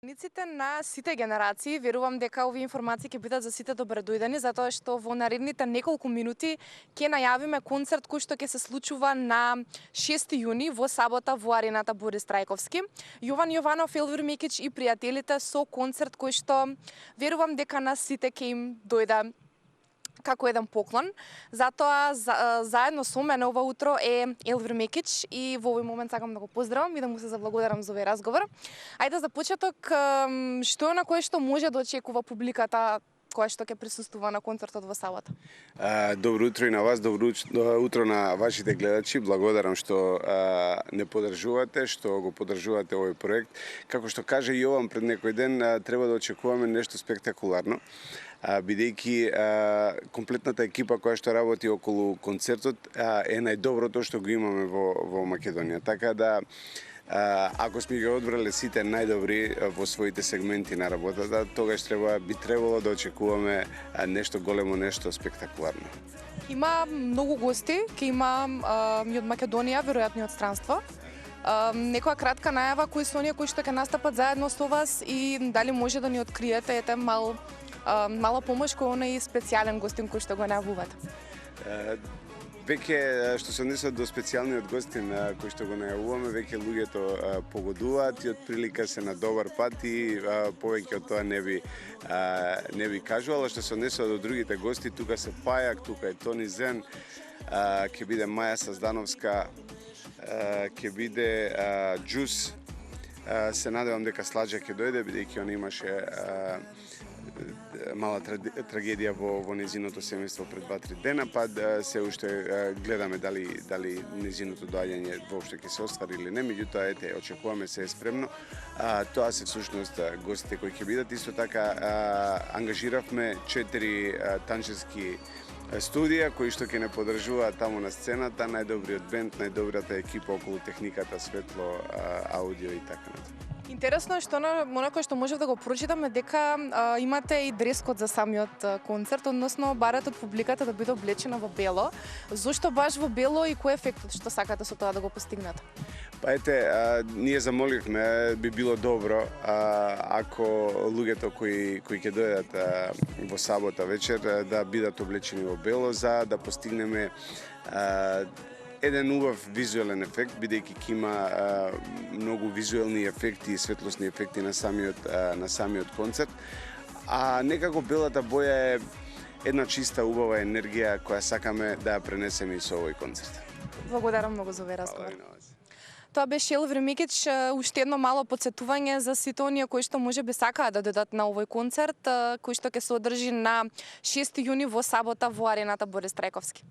Ниците на сите генерации, верувам дека овие информации ќе бидат за сите добредојдени, затоа што во наредните неколку минути ќе најавиме концерт кој што ќе се случува на 6 јуни во сабота во арената Борис Трајковски. Јован Јованов, Елвир Мекич и пријателите со концерт кој што верувам дека на сите ќе им дојде како еден поклон. Затоа заедно со мене ова утро е Елвир Мекич и во овој момент сакам да го поздравам и да му се заблагодарам за овој разговор. Ајде за почеток, што е на кое што може да очекува публиката која што ќе присуствува на концертот во сабота? Добро утро и на вас, добро утро на вашите гледачи. Благодарам што не поддржувате, што го поддржувате овој проект. Како што каже Јован пред некој ден, треба да очекуваме нешто спектакуларно, бидејќи комплетната екипа која што работи околу концертот е најдоброто што го имаме во Македонија. Така да ако сме ги одбрале сите најдобри во своите сегменти на работата, тогаш би требало да очекуваме нешто големо, нешто спектакуларно. Има многу гости, ќе има и од Македонија, веројатно и од странство. Некоја кратка најава кои се оние кои што ќе настапат заедно со вас и дали може да ни откриете мала помош кој онај специјален гостин кој што го најавувате? Веќе што се однесува до специјалниот гостин кој што го најавуваме, веќе луѓето погодуваат и отприлика се на добар пат и повеќе од тоа не би кажувала. Што се однесува до другите гости, тука се Пајак, тука е Тони Зен, ќе биде Маја Саздановска, ќе биде Джус. Се надевам дека Сладжа ќе дојде, бидејќи он имаше мала трагедија во незиното семејство пред 2-3 дена, па се уште гледаме дали незиното доаѓање воопшто ќе се оствари или не, меѓутоа очекуваме се е спремно. Тоа се всушност гостите кои ќе бидат. Исто така ангажиравме 4 танчевски студија кои што ќе не поддржуваат таму на сцената, најдобриот бенд, најдобрата екипа околу техниката, светло, аудио и така натаму. Интересно е што оно кое што можев да го прочитам е дека имате и дрес-код за самиот концерт, односно барате од публиката да биде облечена во бело. Зошто баш во бело и кој е ефектот што сакате со тоа да го постигнете? Па ние замоливме, би било добро ако луѓето кои ќе дојдат во сабота вечер да бидат облечени во бело за да постигнеме еден убав визуелен ефект, бидејќи ќе има многу визуелни ефекти и светлосни ефекти на самиот концерт. А некако белата боја е една чиста, убава енергија која сакаме да ја пренесеме и со овој концерт. Благодарам многу за овој разговор. Тоа беше Елвир Мекич, уште едно мало потсетување за сите оние кои што можеби сакаат да дојдат на овој концерт, кој што ќе се одржи на 6 јуни во сабота во арената Борис Трајковски.